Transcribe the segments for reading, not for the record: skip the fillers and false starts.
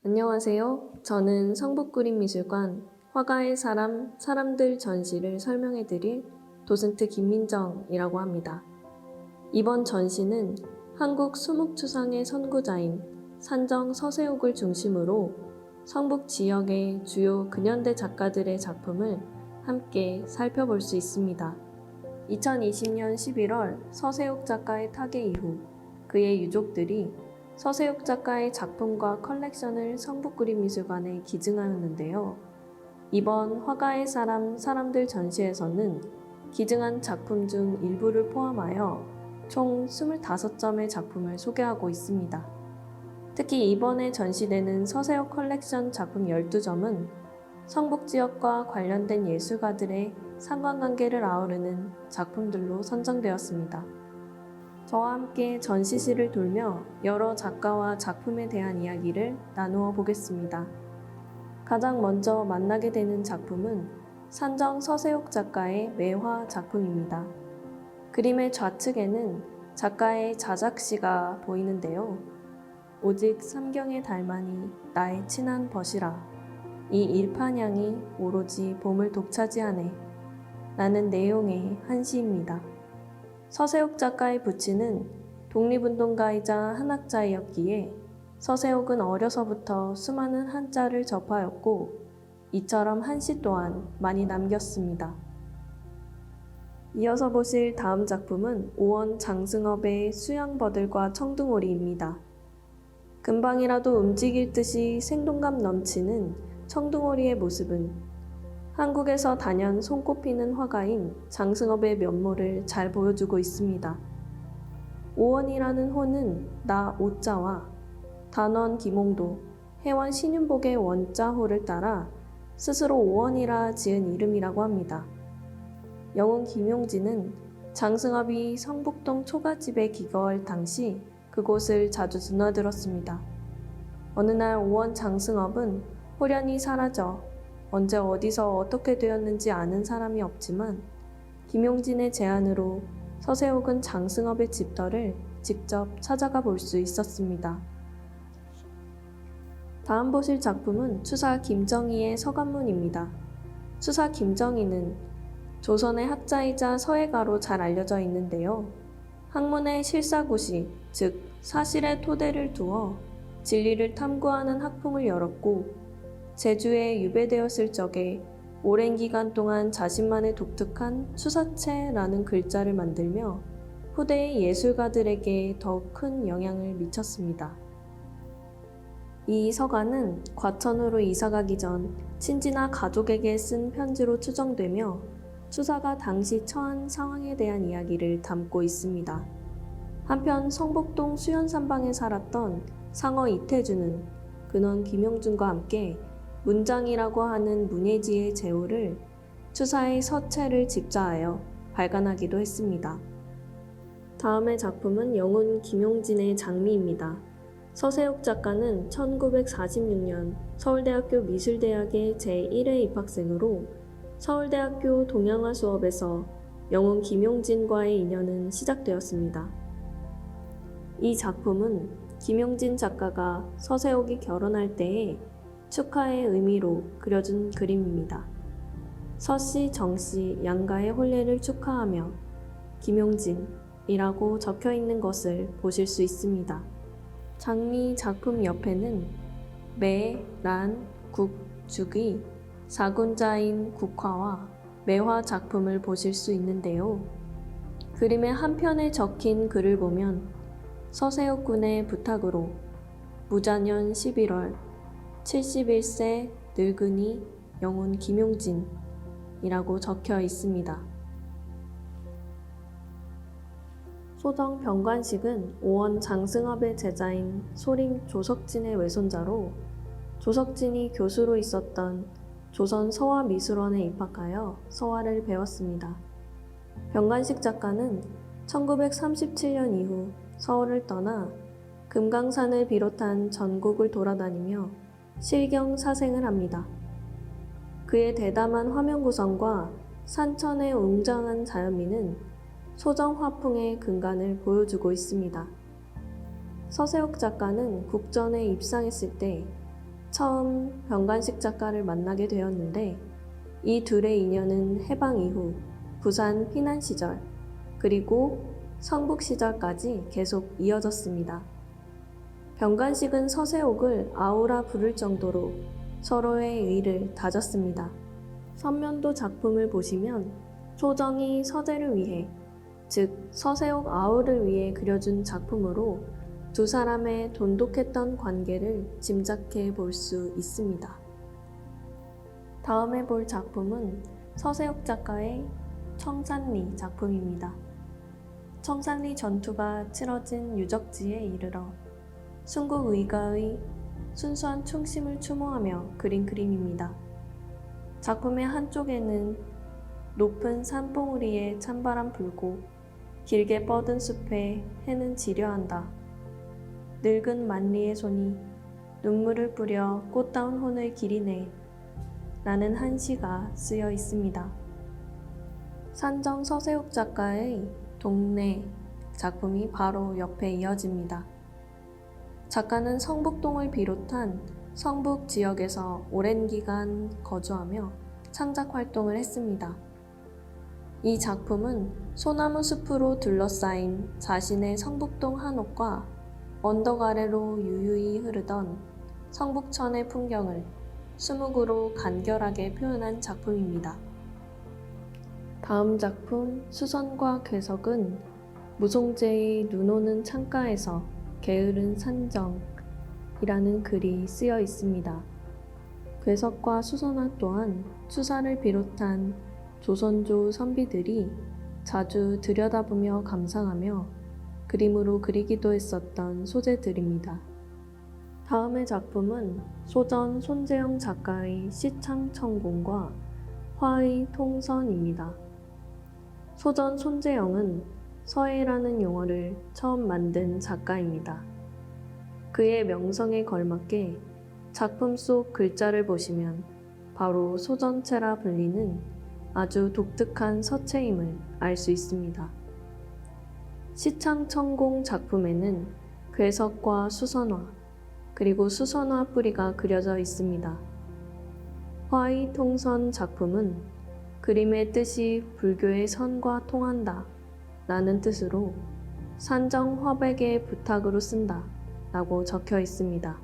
안녕하세요. 저는 성북구립미술관 화가의 사람, 사람들 전시를 설명해 드릴 도슨트 김민정이라고 합니다. 이번 전시는 한국 수묵추상의 선구자인 산정 서세옥을 중심으로 성북 지역의 주요 근현대 작가들의 작품을 함께 살펴볼 수 있습니다. 2020년 11월 서세옥 작가의 타계 이후 그의 유족들이 서세옥 작가의 작품과 컬렉션을 성북구립미술관에 기증하였는데요. 이번 화가의 사람, 사람들 전시에서는 기증한 작품 중 일부를 포함하여 총 25점의 작품을 소개하고 있습니다. 특히 이번에 전시되는 서세옥 컬렉션 작품 12점은 성북 지역과 관련된 예술가들의 상관관계를 아우르는 작품들로 선정되었습니다. 저와 함께 전시실을 돌며 여러 작가와 작품에 대한 이야기를 나누어 보겠습니다. 가장 먼저 만나게 되는 작품은 산정 서세옥 작가의 매화 작품입니다. 그림의 좌측에는 작가의 자작시가 보이는데요. 오직 삼경의 달만이 나의 친한 벗이라. 이 일판향이 오로지 봄을 독차지하네. 라는 내용의 한 시입니다. 서세옥 작가의 부친은 독립운동가이자 한학자이었기에 서세옥은 어려서부터 수많은 한자를 접하였고 이처럼 한시 또한 많이 남겼습니다. 이어서 보실 다음 작품은 오원 장승업의 수양버들과 청둥오리입니다. 금방이라도 움직일 듯이 생동감 넘치는 청둥오리의 모습은 한국에서 단연 손꼽히는 화가인 장승업의 면모를 잘 보여주고 있습니다. 오원이라는 호는 나 오자와 단원 김홍도, 해원 신윤복의 원자호를 따라 스스로 오원이라 지은 이름이라고 합니다. 영웅 김용진은 장승업이 성북동 초가집에 기거할 당시 그곳을 자주 드나들었습니다. 어느 날 오원 장승업은 호련히 사라져 언제 어디서 어떻게 되었는지 아는 사람이 없지만 김용진의 제안으로 서세옥은 장승업의 집터를 직접 찾아가 볼 수 있었습니다. 다음 보실 작품은 추사 김정희의 서간문입니다. 추사 김정희는 조선의 학자이자 서예가로 잘 알려져 있는데요. 학문의 실사구시, 즉 사실의 토대를 두어 진리를 탐구하는 학풍을 열었고 제주에 유배되었을 적에 오랜 기간 동안 자신만의 독특한 추사체라는 글자를 만들며 후대의 예술가들에게 더욱 큰 영향을 미쳤습니다. 이 서간은 과천으로 이사가기 전 친지나 가족에게 쓴 편지로 추정되며 추사가 당시 처한 상황에 대한 이야기를 담고 있습니다. 한편 성북동 수연산방에 살았던 상어 이태주는 근원 김용준과 함께 문장이라고 하는 문예지의 제호를 추사의 서체를 집자하여 발간하기도 했습니다. 다음의 작품은 영훈 김용진의 장미입니다. 서세옥 작가는 1946년 서울대학교 미술대학의 제1회 입학생으로 서울대학교 동양화 수업에서 영훈 김용진과의 인연은 시작되었습니다. 이 작품은 김용진 작가가 서세옥이 결혼할 때에 축하의 의미로 그려준 그림입니다. 서씨, 정씨, 양가의 혼례를 축하하며 김용진이라고 적혀있는 것을 보실 수 있습니다. 장미 작품 옆에는 매, 란, 국, 죽의 사군자인 국화와 매화 작품을 보실 수 있는데요. 그림의 한편에 적힌 글을 보면 서세옥 군의 부탁으로 무자년 11월 71세 늙은이 영훈 김용진이라고 적혀 있습니다. 소정 병관식은 오원 장승업의 제자인 소림 조석진의 외손자로 조석진이 교수로 있었던 조선 서화미술원에 입학하여 서화를 배웠습니다. 병관식 작가는 1937년 이후 서울을 떠나 금강산을 비롯한 전국을 돌아다니며 실경 사생을 합니다. 그의 대담한 화면 구성과 산천의 웅장한 자연미는 소정 화풍의 근간을 보여주고 있습니다. 서세옥 작가는 국전에 입상했을 때 처음 병관식 작가를 만나게 되었는데 이 둘의 인연은 해방 이후 부산 피난 시절 그리고 성북 시절까지 계속 이어졌습니다. 병관식은 서세옥을 아우라 부를 정도로 서로의 의를 다졌습니다. 선면도 작품을 보시면 소정이 서재를 위해, 즉 서세옥 아우를 위해 그려준 작품으로 두 사람의 돈독했던 관계를 짐작해 볼 수 있습니다. 다음에 볼 작품은 서세옥 작가의 청산리 작품입니다. 청산리 전투가 치러진 유적지에 이르러 순국 의가의 순수한 충심을 추모하며 그린 그림입니다. 작품의 한쪽에는 높은 산봉우리에 찬바람 불고 길게 뻗은 숲에 해는 지려한다. 늙은 만리의 손이 눈물을 뿌려 꽃다운 혼을 기리네 라는 한 시가 쓰여 있습니다. 산정 서세옥 작가의 동네 작품이 바로 옆에 이어집니다. 작가는 성북동을 비롯한 성북 지역에서 오랜 기간 거주하며 창작 활동을 했습니다. 이 작품은 소나무 숲으로 둘러싸인 자신의 성북동 한옥과 언덕 아래로 유유히 흐르던 성북천의 풍경을 수묵으로 간결하게 표현한 작품입니다. 다음 작품 수선과 괴석은 무송제의 눈 오는 창가에서 게으른 산정이라는 글이 쓰여 있습니다. 괴석과 수선화 또한 추사를 비롯한 조선조 선비들이 자주 들여다보며 감상하며 그림으로 그리기도 했었던 소재들입니다. 다음의 작품은 소전 손재영 작가의 시창천공과 화의 통선입니다. 소전 손재영은 서예라는 용어를 처음 만든 작가입니다. 그의 명성에 걸맞게 작품 속 글자를 보시면 바로 소전체라 불리는 아주 독특한 서체임을 알 수 있습니다. 시창천공 작품에는 괴석과 수선화, 그리고 수선화 뿌리가 그려져 있습니다. 화의 통선 작품은 그림의 뜻이 불교의 선과 통한다 라는 뜻으로 산정 화백의 부탁으로 쓴다 라고 적혀 있습니다.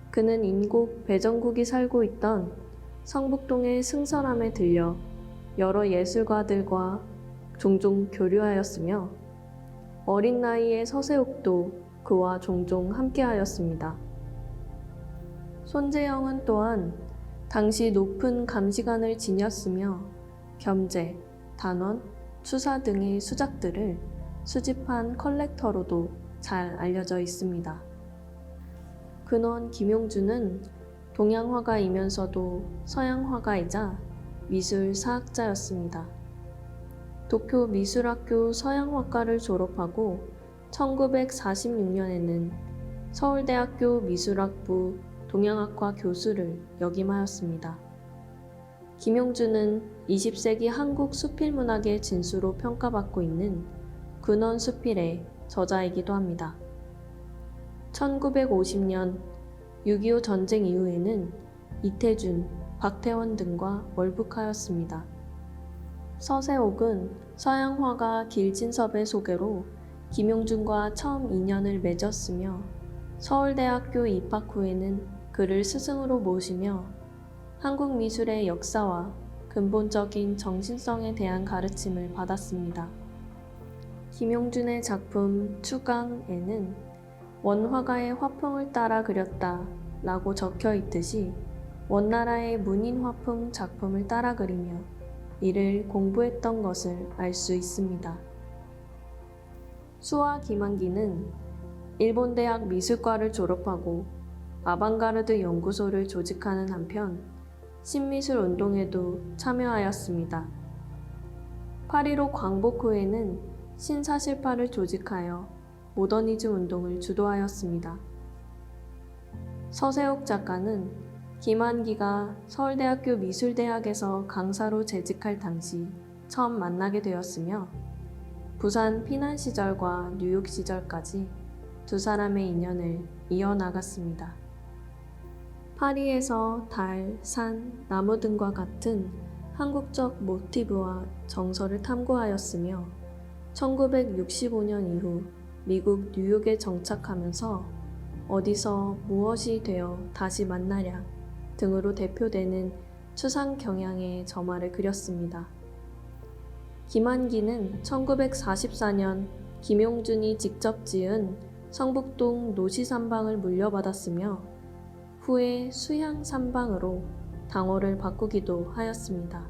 그는 인국 배정국이 살고 있던 성북동의 승선암에 들려 여러 예술가들과 종종 교류하였으며 어린 나이의 서세옥도 그와 종종 함께하였습니다. 손재영은 또한 당시 높은 감시관을 지녔으며 겸재, 단원, 추사 등의 수작들을 수집한 컬렉터로도 잘 알려져 있습니다. 근원 김용준은 동양화가이면서도 서양화가이자 미술사학자였습니다. 도쿄 미술학교 서양화과를 졸업하고 1946년에는 서울대학교 미술학부 동양학과 교수를 역임하였습니다. 김용준은 20세기 한국 수필문학의 진수로 평가받고 있는 근원 수필의 저자이기도 합니다. 1950년 6.25 전쟁 이후에는 이태준, 박태원 등과 월북하였습니다. 서세옥은 서양화가 길진섭의 소개로 김용준과 처음 인연을 맺었으며 서울대학교 입학 후에는 그를 스승으로 모시며 한국 미술의 역사와 근본적인 정신성에 대한 가르침을 받았습니다. 김용준의 작품 추강에는 원화가의 화풍을 따라 그렸다 라고 적혀 있듯이 원나라의 문인화풍 작품을 따라 그리며 이를 공부했던 것을 알 수 있습니다. 수와 김한기는 일본대학 미술과를 졸업하고 아방가르드 연구소를 조직하는 한편 신미술 운동에도 참여하였습니다. 8.15 광복 후에는 신사실파를 조직하여 모더니즘 운동을 주도하였습니다. 서세옥 작가는 김한기가 서울대학교 미술대학에서 강사로 재직할 당시 처음 만나게 되었으며 부산 피난 시절과 뉴욕 시절까지 두 사람의 인연을 이어나갔습니다. 파리에서 달, 산, 나무 등과 같은 한국적 모티브와 정서를 탐구하였으며 1965년 이후 미국 뉴욕에 정착하면서 어디서 무엇이 되어 다시 만나랴 등으로 대표되는 추상 경향의 점화를 그렸습니다. 김한기는 1944년 김용준이 직접 지은 성북동 노시산방을 물려받았으며 후에 수향산방으로 당호를 바꾸기도 하였습니다.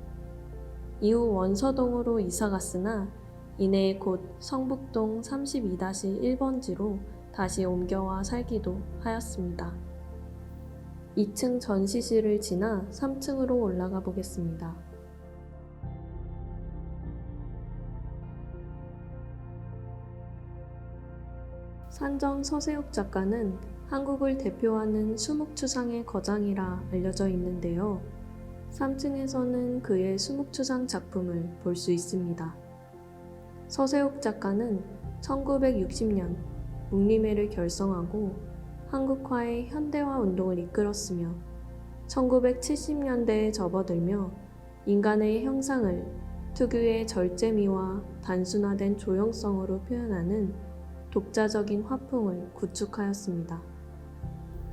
이후 원서동으로 이사갔으나 이내 곧 성북동 32-1번지로 다시 옮겨와 살기도 하였습니다. 2층 전시실을 지나 3층으로 올라가 보겠습니다. 산정 서세욱 작가는 한국을 대표하는 수묵추상의 거장이라 알려져 있는데요. 3층에서는 그의 수묵추상 작품을 볼 수 있습니다. 서세욱 작가는 1960년 묵림회를 결성하고 한국화의 현대화 운동을 이끌었으며 1970년대에 접어들며 인간의 형상을 특유의 절제미와 단순화된 조형성으로 표현하는 독자적인 화풍을 구축하였습니다.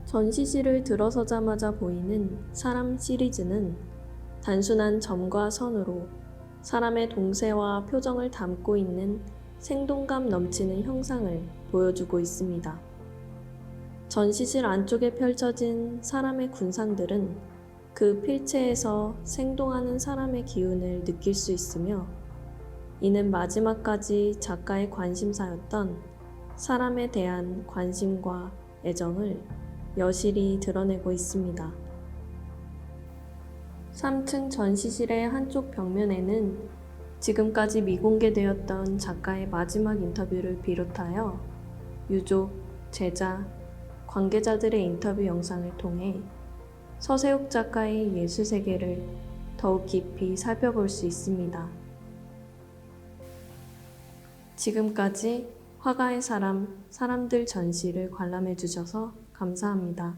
전시실을 들어서자마자 보이는 사람 시리즈는 단순한 점과 선으로 사람의 동세와 표정을 담고 있는 생동감 넘치는 형상을 보여주고 있습니다. 전시실 안쪽에 펼쳐진 사람의 군상들은 그 필체에서 생동하는 사람의 기운을 느낄 수 있으며 이는 마지막까지 작가의 관심사였던 사람에 대한 관심과 애정을 여실히 드러내고 있습니다. 3층 전시실의 한쪽 벽면에는 지금까지 미공개되었던 작가의 마지막 인터뷰를 비롯하여 유족, 제자, 관계자들의 인터뷰 영상을 통해 서세욱 작가의 예술 세계를 더욱 깊이 살펴볼 수 있습니다. 지금까지 화가의 사람, 사람들 전시를 관람해 주셔서 감사합니다.